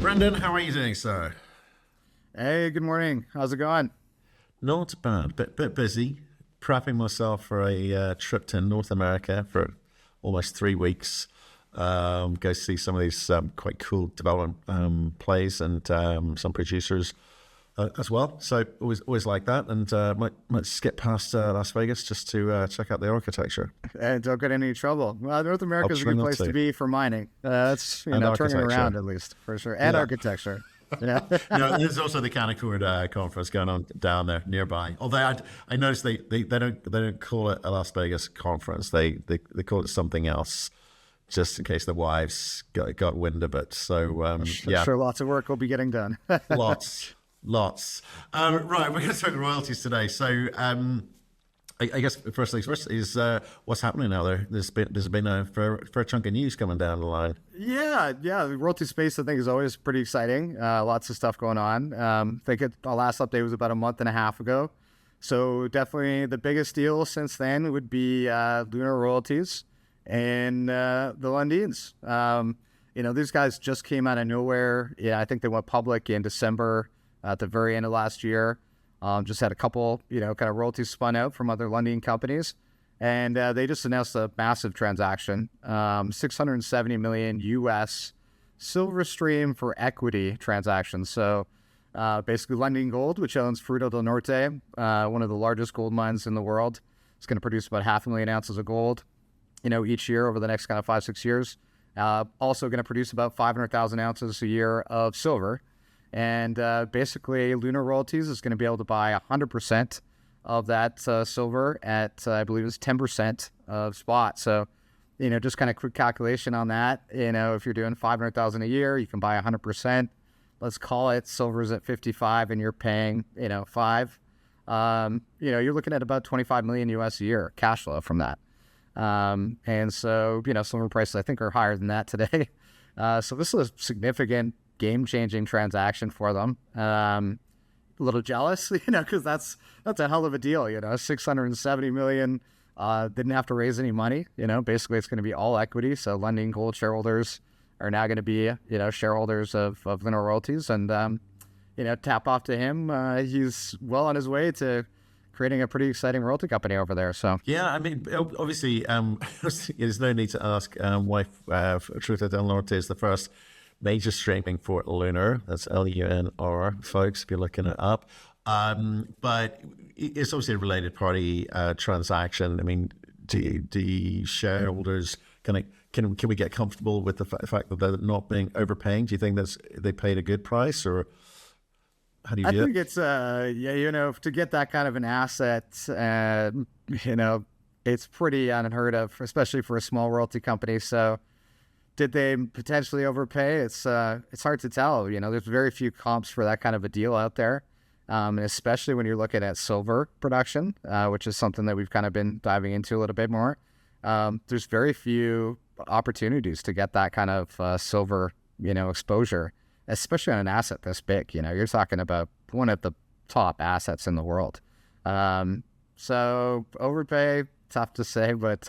Brendan, how are you doing, sir? Hey, good morning. How's it going? Not bad, bit busy. Prepping myself for a trip to North America for almost 3 weeks. Go see some of these quite cool development plays and some producers as well. So always like that, and might skip past Las Vegas just to check out the architecture. And don't get in any trouble. Well, North America is a try good not place to to. be for mining. That's And turning around architecture. at least for sure, and Yeah. architecture. Yeah. No, there's also the Canaccord conference going on down there nearby. Although I noticed they don't call it a Las Vegas conference. They call it something else, just in case the wives got wind of it. So yeah, Sure, lots of work will be getting done. lots. Right, we're going to talk royalties today. So I guess first things first is what's happening now. There's been a fair chunk of news coming down the line. Yeah. The royalty space, I think, is always pretty exciting. Lots of stuff going on. I think our last update was about a month and a half ago. So definitely the biggest deal since then would be Lunar Royalties and the Lundins. These guys just came out of nowhere. Yeah, I think they went public in December at the very end of last year. Just had a couple, kind of royalties spun out from other Lundin companies. And they just announced a massive transaction, 670 million US silver stream for equity transactions. So basically Lundin Gold, which owns Fruto del Norte, one of the largest gold mines in the world. It's going to produce about 500,000 ounces of gold, each year over the next kind of 5-6 years. Also going to produce about 500,000 ounces a year of silver. And basically, Lunar Royalties is going to be able to buy 100% of that silver at, I believe it's 10% of spot. So, just kind of quick calculation on that. If you're doing 500,000 a year, you can buy 100%. Let's call it silver's at 55 and you're paying, 5. You're looking at about 25 million US a year cash flow from that. And so, silver prices, I think, are higher than that today. So this is a significant game-changing transaction for them. A little jealous, because that's a hell of a deal. 670 million. Didn't have to raise any money. Basically it's going to be all equity. So Lundin Gold shareholders are now going to be, shareholders of Lunar Royalties, and tap off to him. He's well on his way to creating a pretty exciting royalty company over there. So Yeah, I mean, obviously, there's no need to ask why Fruta del Norte is the first major streaming for Lunar. That's LUNR, folks, if you're looking it up. But it's obviously a related party transaction. I mean, do shareholders can we get comfortable with the fact that they're not being overpaying? Do you think they paid a good price, or how do you view I it? think it's to get that kind of an asset, it's pretty unheard of, especially for a small royalty company. So did they potentially overpay? It's hard to tell. There's very few comps for that kind of a deal out there, and especially when you're looking at silver production, which is something that we've kind of been diving into a little bit more. There's very few opportunities to get that kind of silver, exposure, especially on an asset this big. You're talking about one of the top assets in the world. So overpay, tough to say, but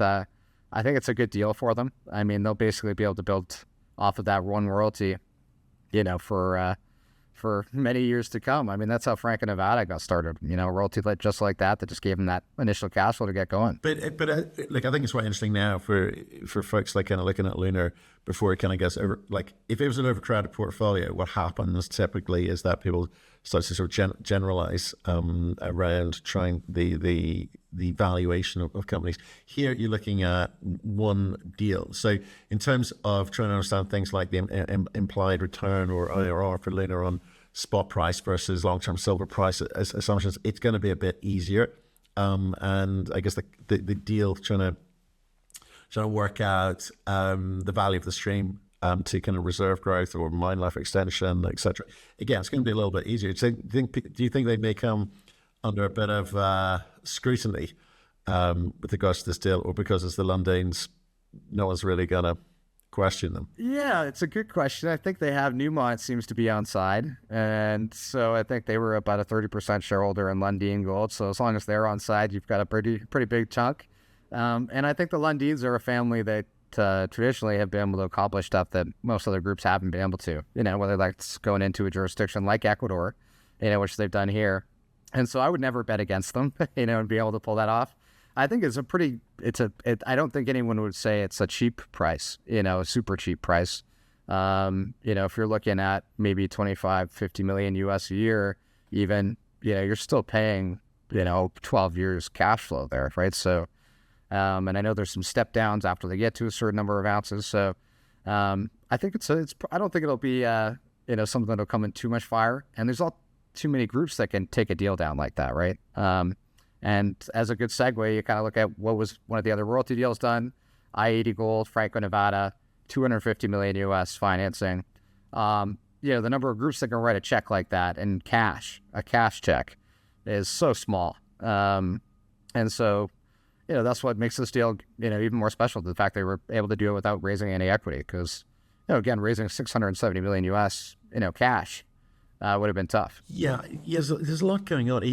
I think it's a good deal for them. I mean, they'll basically be able to build off of that one royalty, for many years to come. I mean, that's how Franco-Nevada got started. A royalty just like that just gave them that initial cash flow to get going. But like, I think it's quite interesting now for folks like kind of looking at Lunar before it kind of gets over. Like, if it was an overcrowded portfolio, what happens typically is that people start to sort of generalize around trying the valuation of companies. Here, you're looking at one deal. So in terms of trying to understand things like the implied return or IRR for Lunar on spot price versus long-term silver price assumptions, it's going to be a bit easier. And I guess the deal trying to work out the value of the stream to kind of reserve growth or mine life extension, etc. Again, it's going to be a little bit easier. So do you think they may come under a bit of scrutiny with regards to this deal, or because it's the Lundins, no one's really going to question them? Yeah, it's a good question. I think they have Newmont seems to be on side, and so I think they were about a 30% shareholder in Lundin Gold. So as long as they're on side, you've got a pretty big chunk. And I think the Lundins are a family that traditionally have been able to accomplish stuff that most other groups haven't been able to, whether that's going into a jurisdiction like Ecuador, which they've done here. And so I would never bet against them, and be able to pull that off. I think I don't think anyone would say it's a cheap price, a super cheap price. If you're looking at maybe 25, 50 million US a year, even, you're still paying, 12 years cash flow there, right? So, and I know there's some step downs after they get to a certain number of ounces. So, I think I don't think it'll be, something that'll come in too much fire. And there's all too many groups that can take a deal down like that, right? And as a good segue, you kind of look at what was one of the other royalty deals done, I-80 Gold, Franco-Nevada, 250 million US financing. The number of groups that can write a check like that and a cash check is so small. And so, that's what makes this deal, even more special, the fact they were able to do it without raising any equity. Because, again, raising 670 million US, cash would have been tough. Yeah, there's a lot going on.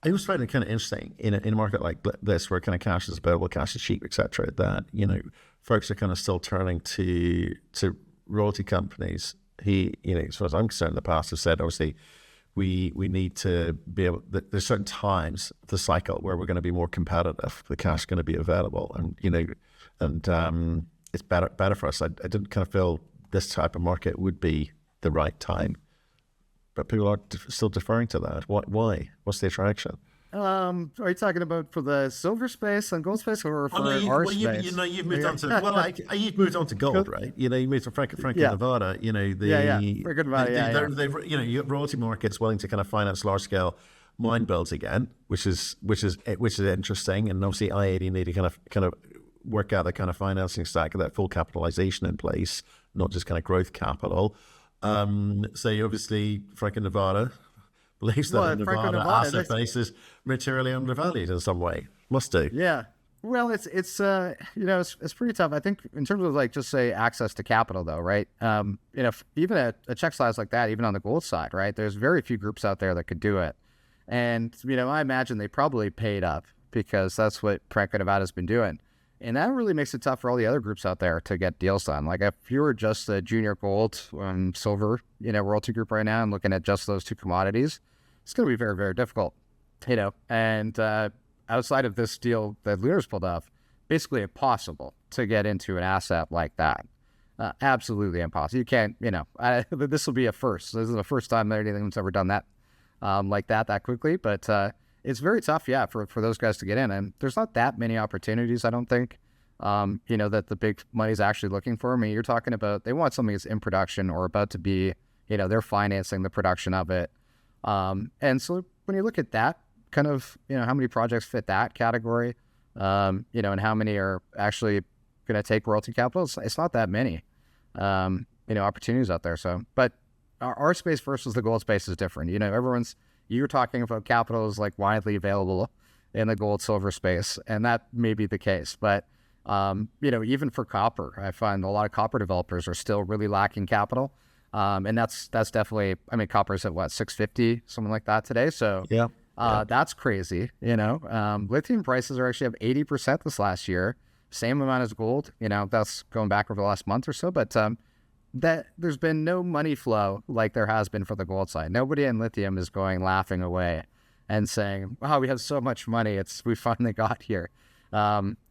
I always find it kind of interesting in a market like this, where kind of cash is available, cash is cheap, etc. That folks are kind of still turning to royalty companies. As far as I'm concerned, in the past have said, obviously, we need to be able. There's certain times of the cycle where we're going to be more competitive. The cash is going to be available, and it's better for us. I didn't kind of feel this type of market would be the right time. But people are still deferring to that. Why? What's the attraction? Are you talking about for the silver space and gold space, or for our space? You've moved on to you've moved on to gold, right? You moved from Franco-Nevada. Franco-Nevada. You got royalty markets willing to kind of finance large scale mine builds again, which is interesting. And obviously, I-80 need to kind of work out the kind of financing stack of that full capitalization in place, not just kind of growth capital. So obviously Franco-Nevada believes that the Nevada asset base is materially undervalued in some way. Must do. Yeah. Well, it's pretty tough. I think in terms of just say access to capital though, right? Even a check size like that, even on the gold side, right? There's very few groups out there that could do it. And, I imagine they probably paid up because that's what Franco-Nevada's been doing. And that really makes it tough for all the other groups out there to get deals done. Like if you were just a junior gold and silver, royalty group right now and looking at just those two commodities, it's going to be very, very difficult, And outside of this deal that Lunar's pulled off, basically impossible to get into an asset like that. Absolutely impossible. You can't, this will be a first. This is the first time that anything's ever done that like that quickly. But it's very tough, for those guys to get in. And there's not that many opportunities, I don't think, that the big money's actually looking for. I mean, you're talking about they want something that's in production or about to be, they're financing the production of it. And so when you look at that kind of, how many projects fit that category, and how many are actually going to take royalty capital, it's not that many, opportunities out there. So, but our space versus the gold space is different. You're talking about capital is widely available in the gold silver space, and that may be the case. But, even for copper, I find a lot of copper developers are still really lacking capital. And that's definitely, copper's at $650, something like that today. So that's crazy. Lithium prices are actually up 80% this last year, same amount as gold. That's going back over the last month or so, but, that there's been no money flow like there has been for the gold side. Nobody in lithium is going laughing away and saying, wow, we have so much money. We finally got here.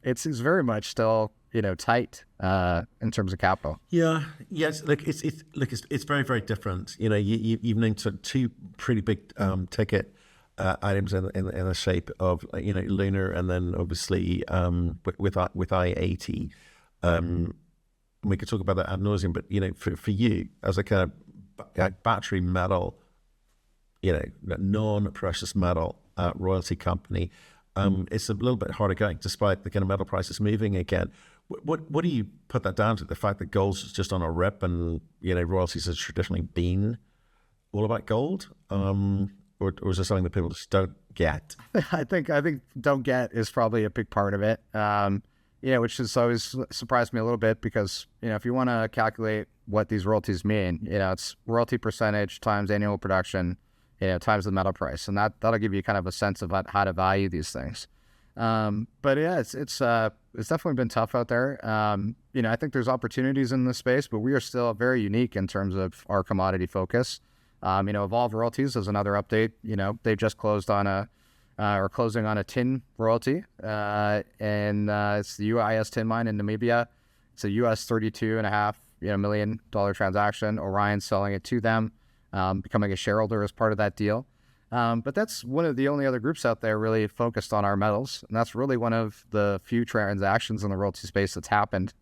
It's very much still, tight in terms of capital. Yeah. Yes. It's very, very different. You've named two pretty big ticket items in the shape of, Lunar, and then obviously with I-80. We could talk about that ad nauseum, but for you as a kind of battery metal, non-precious metal royalty company, it's a little bit harder going, despite the kind of metal prices moving again. What do you put that down to? The fact that gold's just on a rip, and royalties has traditionally been all about gold, or is there something that people just don't get? I think don't get is probably a big part of it. Which has always surprised me a little bit because, if you want to calculate what these royalties mean, it's royalty percentage times annual production, times the metal price. And that'll give you kind of a sense of how to value these things. But yeah, it's definitely been tough out there. I think there's opportunities in this space, but we are still very unique in terms of our commodity focus. Evolve Royalties is another update. They just closed on or closing on a tin royalty, and it's the UIS tin mine in Namibia. It's a US $32.5 million transaction. Orion's selling it to them, becoming a shareholder as part of that deal. But that's one of the only other groups out there really focused on our metals. And that's really one of the few transactions in the royalty space that's happened,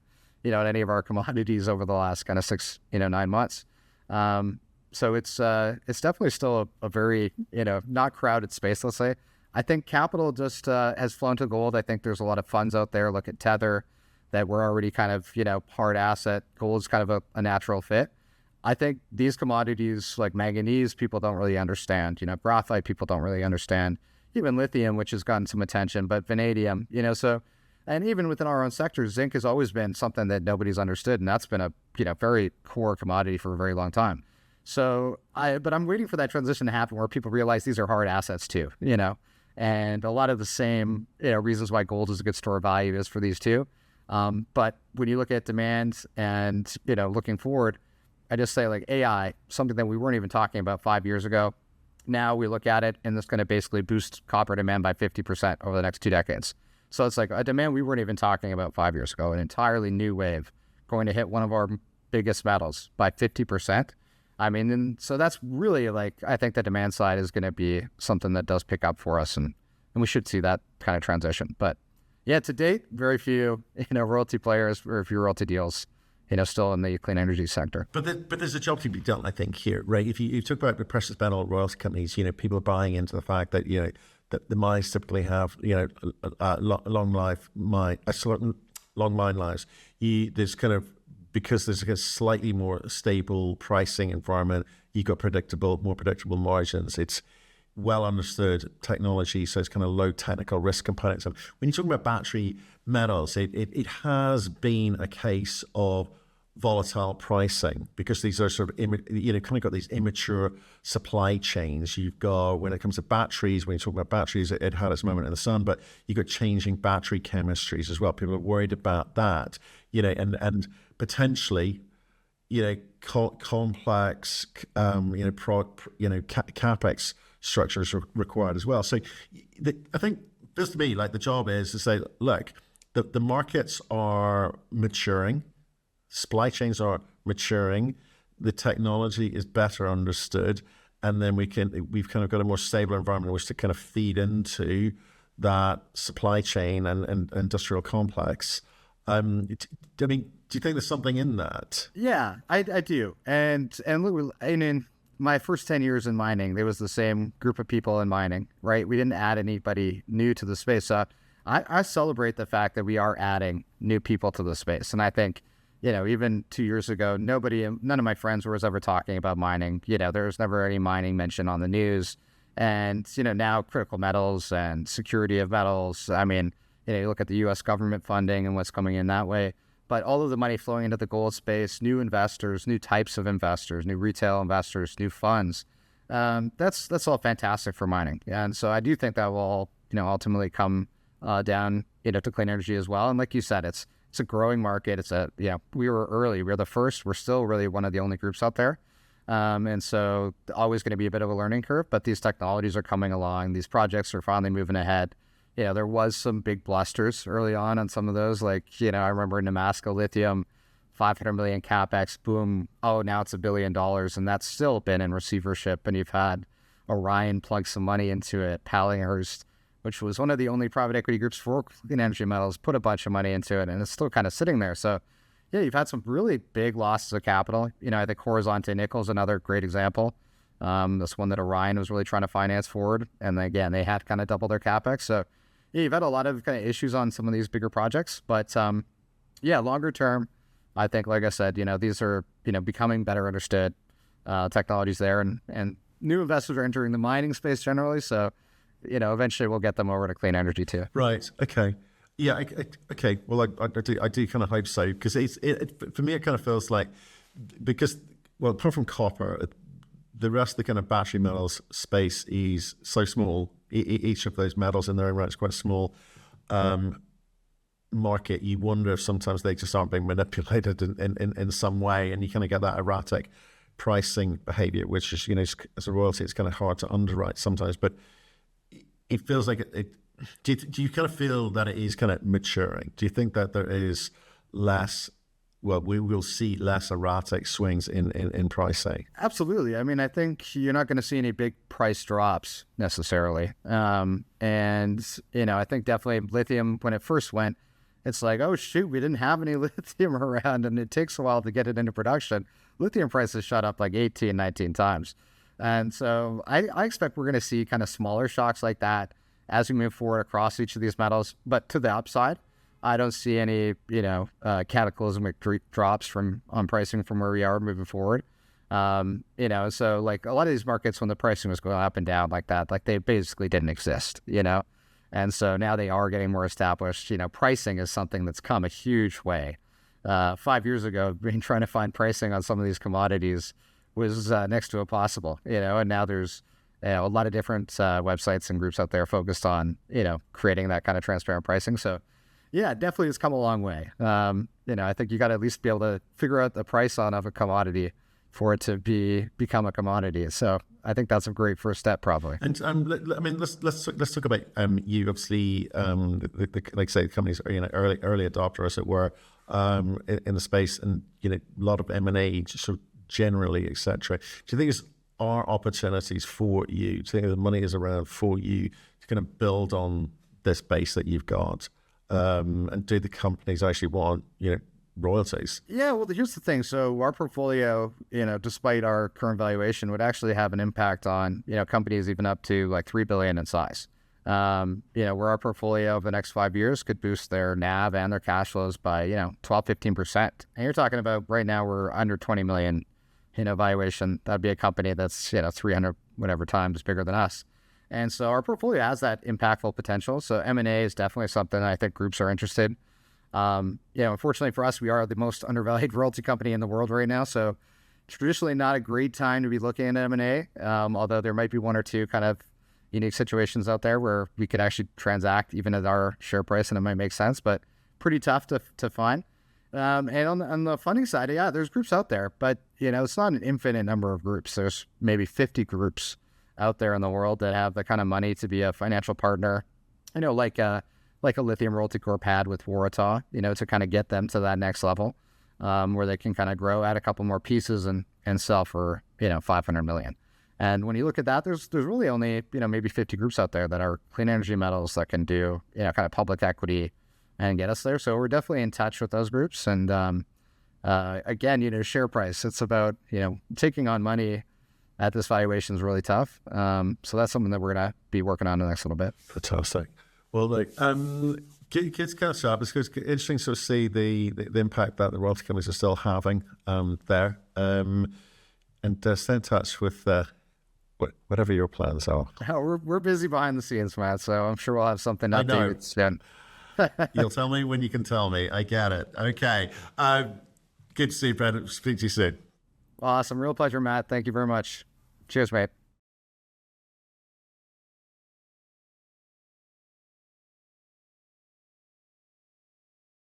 in any of our commodities over the last kind of 9 months. So it's definitely still a very, not crowded space, let's say. I think capital just has flown to gold. I think there's a lot of funds out there. Look at Tether that we're already kind of, hard asset. Gold is kind of a natural fit. I think these commodities like manganese, people don't really understand. Graphite, people don't really understand. Even lithium, which has gotten some attention, but vanadium, so, and even within our own sector, zinc has always been something that nobody's understood, and that's been a very core commodity for a very long time. So, but I'm waiting for that transition to happen where people realize these are hard assets too, and a lot of the same reasons why gold is a good store of value is for these too. But when you look at demand and looking forward, I just say like AI, something that we weren't even talking about 5 years ago. Now we look at it and it's going to basically boost copper demand by 50% over the next 2 decades. So it's like a demand we weren't even talking about 5 years ago, an entirely new wave going to hit one of our biggest metals by 50%. And so that's really I think the demand side is going to be something that does pick up for us, and we should see that kind of transition. But yeah, to date, very few, royalty players, very few royalty deals, still in the clean energy sector. But there's a job to be done, I think, here, right? If you talk about the precious metal royalty companies, people are buying into the fact that, that the mines typically have, long mine lives. There's kind of, because there's a slightly more stable pricing environment, you got more predictable margins. It's well understood technology, so it's kind of low technical risk components. And when you talk about battery metals, it has been a case of volatile pricing because these are sort of kind of got these immature supply chains. You've got, when it comes to batteries, when you talk about batteries, it had its moment in the sun, but you've got changing battery chemistries as well. People are worried about that, and potentially, complex, capex structures are required as well. So I think this, to me, the job is to say, look, the markets are maturing, supply chains are maturing, the technology is better understood, and then we've kind of got a more stable environment in which to kind of feed into that supply chain and industrial complex. Do you think there's something in that? Yeah, I do. And look, in my first 10 years in mining, there was the same group of people in mining, right? We didn't add anybody new to the space. So I celebrate the fact that we are adding new people to the space. And I think, even 2 years ago, none of my friends was ever talking about mining. There was never any mining mention on the news. And, now critical metals and security of metals. You look at the U.S. government funding and what's coming in that way. But all of the money flowing into the gold space, new investors, new types of investors, new retail investors, new funds, that's all fantastic for mining. And so I do think that will, ultimately come down, to clean energy as well. And like you said, it's a growing market. We were early. We're the first. We're still really one of the only groups out there. And so always going to be a bit of a learning curve, but these technologies are coming along. These projects are finally moving ahead. There was some big blusters early on some of those. I remember Nemaska Lithium, 500 million capex, boom. Oh, now it's $1 billion. And that's still been in receivership. And you've had Orion plug some money into it. Pallinghurst, which was one of the only private equity groups for clean energy metals, put a bunch of money into it. And it's still kind of sitting there. So, yeah, you've had some really big losses of capital. I think Horizonte Nickel is another great example. This one that Orion was really trying to finance forward. And again, they had kind of double their capex. So, yeah, you've had a lot of kind of issues on some of these bigger projects, but longer term, I think, like I said, these are, becoming better understood, technologies there, and new investors are entering the mining space generally. So, eventually we'll get them over to clean energy too. Right. Okay. Yeah. Okay. Well, I do kind of hope so, because for me, it kind of feels like, because, well, apart from copper, the rest of the kind of battery metals space is so small. Each of those metals in their own right is quite small. market, you wonder if sometimes they just aren't being manipulated in some way, and you kind of get that erratic pricing behavior, which is, as a royalty, it's kind of hard to underwrite sometimes. But it feels like do you kind of feel that it is kind of maturing? Do you think that there is less? Well, we will see less erratic swings in pricing. Absolutely. I mean, I think you're not going to see any big price drops necessarily. And, I think definitely lithium, when it first went, it's like, oh, shoot, we didn't have any lithium around, and it takes a while to get it into production. Lithium prices shot up like 18, 19 times. And so I expect we're going to see kind of smaller shocks like that as we move forward across each of these metals. But to the upside, I don't see any, cataclysmic drops on pricing from where we are moving forward. So like a lot of these markets, when the pricing was going up and down like that, like they basically didn't exist, And so now they are getting more established. Pricing is something that's come a huge way. 5 years ago, trying to find pricing on some of these commodities was next to impossible, and now there's a lot of different websites and groups out there focused on, creating that kind of transparent pricing. So yeah, definitely it's come a long way. I think you got to at least be able to figure out the price of a commodity for it to become a commodity. So I think that's a great first step, probably. And let's talk about you. Obviously, like I say, companies are early adopter, as it were, in the space, and a lot of M&A sort of generally, etc. Do you think there are opportunities for you? Do you think the money is around for you to kind of build on this base that you've got? And do the companies actually want, royalties? Yeah, well, here's the thing. So our portfolio, despite our current valuation, would actually have an impact on, companies even up to like 3 billion in size. Where our portfolio over the next 5 years could boost their NAV and their cash flows by, 12, 15%. And you're talking about right now we're under 20 million, valuation. That'd be a company that's, 300 whatever times bigger than us. And so our portfolio has that impactful potential. So M&A is definitely something I think groups are interested. Unfortunately for us, we are the most undervalued royalty company in the world right now. So traditionally not a great time to be looking at M&A, although there might be one or two kind of unique situations out there where we could actually transact even at our share price and it might make sense, but pretty tough to find. And on the funding side, yeah, there's groups out there, but, it's not an infinite number of groups. There's maybe 50 groups out there in the world that have the kind of money to be a financial partner, like a Lithium Royalty Corp had with Waratah, to kind of get them to that next level, where they can kind of grow, add a couple more pieces and sell for, 500 million. And when you look at that, there's really only, maybe 50 groups out there that are clean energy metals that can do, kind of public equity and get us there. So we're definitely in touch with those groups. And again, share price, it's about, taking on money at this valuation is really tough. So that's something that we're going to be working on in the next little bit. Fantastic. Well, kids catch up. It's interesting to see the impact that the royalty companies are still having there. And stay in touch with whatever your plans are. We're busy behind the scenes, Matt, so I'm sure we'll have something updated soon. You'll tell me when you can tell me. I get it. Okay. Good to see you, Brad. Speak to you soon. Awesome. Real pleasure, Matt. Thank you very much. Cheers, mate.